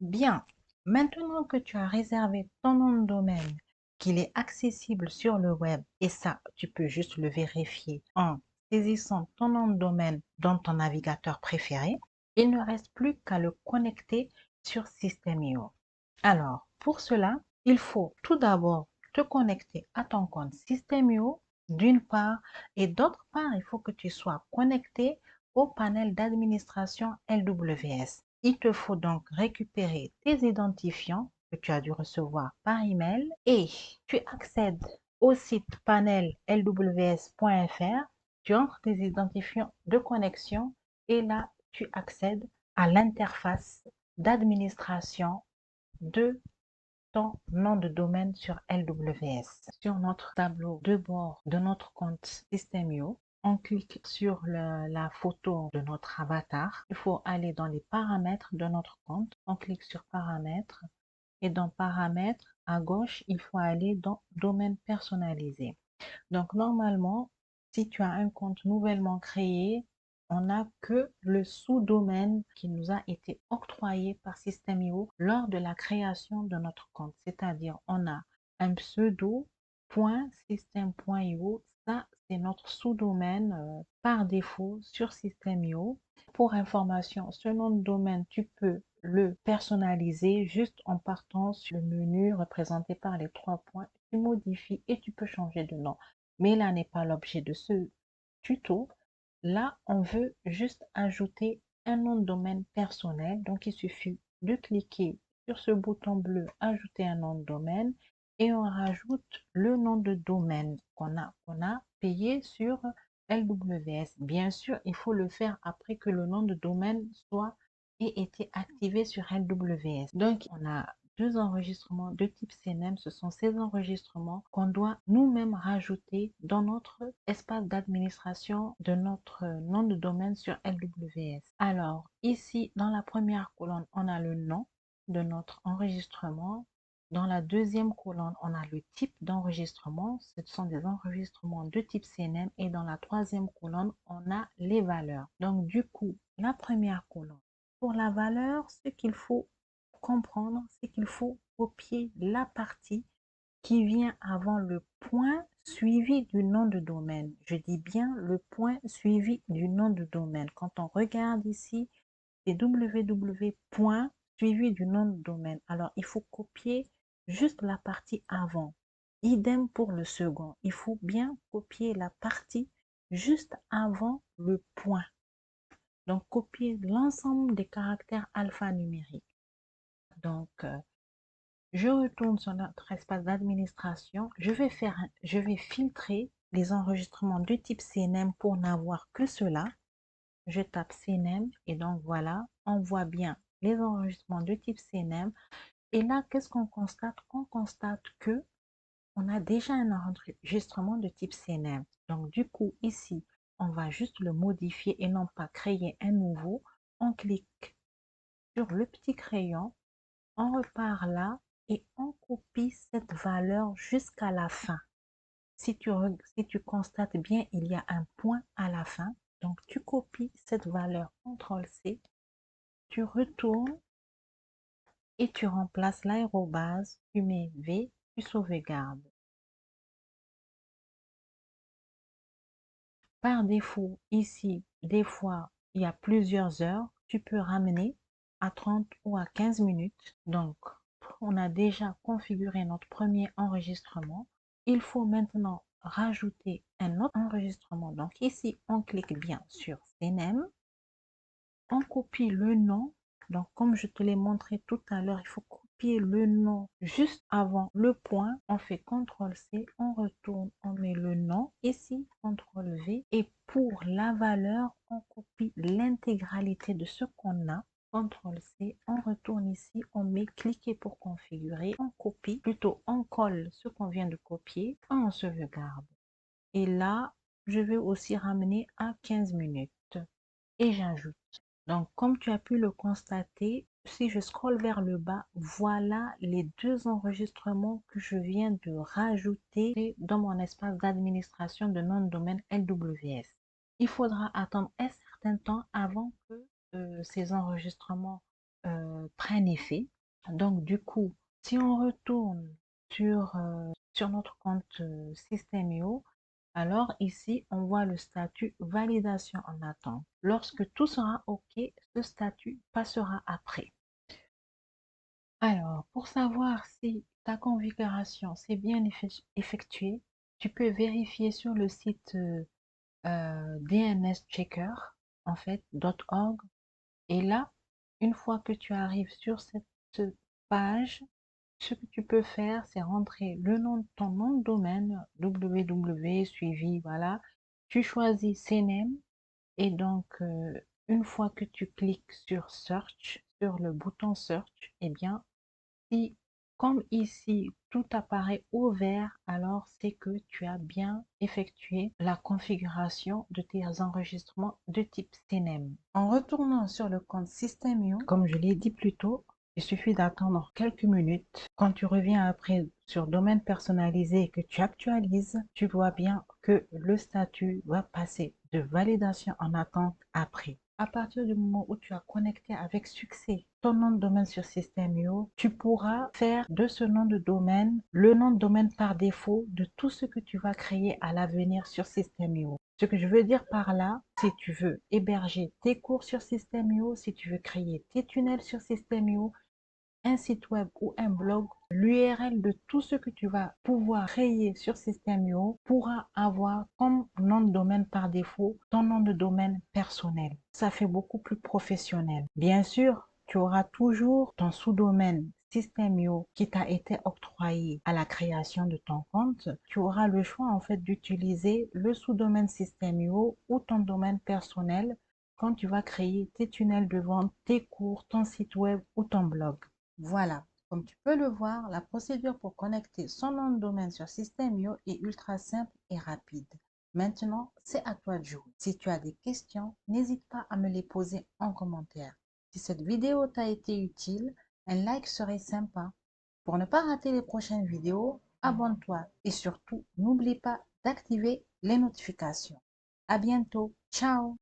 Bien, maintenant que tu as réservé ton nom de domaine, qu'il est accessible sur le web, et ça, tu peux juste le vérifier en saisissant ton nom de domaine dans ton navigateur préféré, il ne reste plus qu'à le connecter sur System.io. Alors, pour cela, il faut tout d'abord te connecter à ton compte System.io d'une part, et d'autre part, il faut que tu sois connecté au panel d'administration LWS. Il te faut donc récupérer tes identifiants que tu as dû recevoir par email et tu accèdes au site panel lws.fr, tu entres tes identifiants de connexion et là, tu accèdes à l'interface d'administration de ton nom de domaine sur LWS. Sur notre tableau de bord de notre compte System.io, on clique sur la photo de notre avatar. Il faut aller dans les paramètres de notre compte. On clique sur paramètres et dans paramètres, à gauche, il faut aller dans domaine personnalisé. Donc, normalement, si tu as un compte nouvellement créé, on n'a que le sous-domaine qui nous a été octroyé par System.io lors de la création de notre compte. C'est-à-dire, on a un pseudo.system.io. Ça, c'est notre sous-domaine par défaut sur System.io. Pour information, ce nom de domaine, tu peux le personnaliser juste en partant sur le menu représenté par les 3 points. Tu modifies et tu peux changer de nom. Mais là n'est pas l'objet de ce tuto. Là, on veut juste ajouter un nom de domaine personnel. Donc, il suffit de cliquer sur ce bouton bleu Ajouter un nom de domaine et on rajoute le nom de domaine qu'on a payé sur LWS. Bien sûr, il faut le faire après que le nom de domaine ait été activé sur LWS. Donc, on a deux enregistrements de type CNM. Ce sont ces enregistrements qu'on doit nous-mêmes rajouter dans notre espace d'administration de notre nom de domaine sur LWS. Alors, ici, dans la première colonne, on a le nom de notre enregistrement. Dans la deuxième colonne, on a le type d'enregistrement. Ce sont des enregistrements de type CNM. Et dans la troisième colonne, on a les valeurs. Donc, du coup, la première colonne, pour la valeur, ce qu'il faut comprendre, c'est qu'il faut copier la partie qui vient avant le point suivi du nom de domaine. Je dis bien le point suivi du nom de domaine. Quand on regarde ici, c'est www. suivi du nom de domaine. Alors, il faut copier juste la partie avant. Idem pour le second. Il faut bien copier la partie juste avant le point. Donc, copier l'ensemble des caractères alphanumériques. Donc, je retourne sur notre espace d'administration. Je vais filtrer les enregistrements de type CNM pour n'avoir que cela. Je tape CNM et donc voilà, on voit bien les enregistrements de type CNM. Et là, qu'est-ce qu'on constate? On constate que on a déjà un enregistrement de type CNM. Donc du coup, ici, on va juste le modifier et non pas créer un nouveau. On clique sur le petit crayon, on repart là et on copie cette valeur jusqu'à la fin. Si tu constates bien, il y a un point à la fin. Donc, tu copies cette valeur, CTRL-C, tu retournes et tu remplaces l'aérobase, tu mets V, tu sauvegardes. Par défaut, ici, des fois, il y a plusieurs heures, tu peux ramener à 30 ou à 15 minutes. Donc, on a déjà configuré notre premier enregistrement. Il faut maintenant rajouter un autre enregistrement. Donc ici, on clique bien sur CNM. On copie le nom. Donc, comme je te l'ai montré tout à l'heure, il faut copier le nom juste avant le point. On fait CTRL-C, on retourne, on met le nom. Ici, CTRL-V. Et pour la valeur, on copie l'intégralité de ce qu'on a. CTRL-C, on retourne ici, on met cliquer pour configurer. On copie, plutôt on colle ce qu'on vient de copier. On sauvegarde. Et là, je vais aussi ramener à 15 minutes. Et j'ajoute. Donc, comme tu as pu le constater, si je scrolle vers le bas, voilà les deux enregistrements que je viens de rajouter dans mon espace d'administration de nom de domaine LWS. Il faudra attendre un certain temps avant que ces enregistrements prennent effet. Donc, du coup, si on retourne sur notre compte System.io, alors ici, on voit le statut validation en attente. Lorsque tout sera OK, ce statut passera après. Alors, pour savoir si ta configuration s'est bien effectuée, tu peux vérifier sur le site DNS Checker, en fait, .org. Et là, une fois que tu arrives sur cette page, ce que tu peux faire, c'est rentrer le nom de ton nom de domaine, www, suivi, voilà. Tu choisis CNAME et donc, une fois que tu cliques sur Search, sur le bouton Search, eh bien, si, comme ici, tout apparaît au vert, alors c'est que tu as bien effectué la configuration de tes enregistrements de type CNAME. En retournant sur le compte System.io, comme je l'ai dit plus tôt, il suffit d'attendre quelques minutes. Quand tu reviens après sur domaine personnalisé et que tu actualises, tu vois bien que le statut va passer de validation en attente après. À partir du moment où tu as connecté avec succès ton nom de domaine sur System.io, tu pourras faire de ce nom de domaine le nom de domaine par défaut de tout ce que tu vas créer à l'avenir sur System.io. Ce que je veux dire par là, si tu veux héberger tes cours sur System.io, si tu veux créer tes tunnels sur System.io, un site web ou un blog, l'URL de tout ce que tu vas pouvoir créer sur System.io pourra avoir comme nom de domaine par défaut ton nom de domaine personnel. Ça fait beaucoup plus professionnel. Bien sûr, tu auras toujours ton sous-domaine System.io qui t'a été octroyé à la création de ton compte. Tu auras le choix en fait d'utiliser le sous-domaine System.io ou ton domaine personnel quand tu vas créer tes tunnels de vente, tes cours, ton site web ou ton blog. Voilà, comme tu peux le voir, la procédure pour connecter son nom de domaine sur System.io est ultra simple et rapide. Maintenant, c'est à toi de jouer. Si tu as des questions, n'hésite pas à me les poser en commentaire. Si cette vidéo t'a été utile, un like serait sympa. Pour ne pas rater les prochaines vidéos, abonne-toi et surtout, n'oublie pas d'activer les notifications. À bientôt. Ciao!